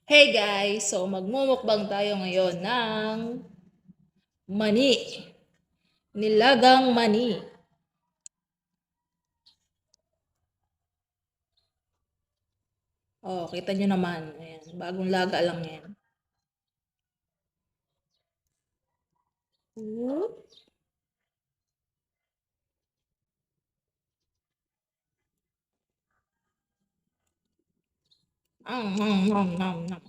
Hey guys! So magmumukbang tayo ngayon ng mani. Nilagang mani. Oh, kita nyo naman. Ayan, bagong laga lang yan. Whoop. Nom, nom, nom, nom.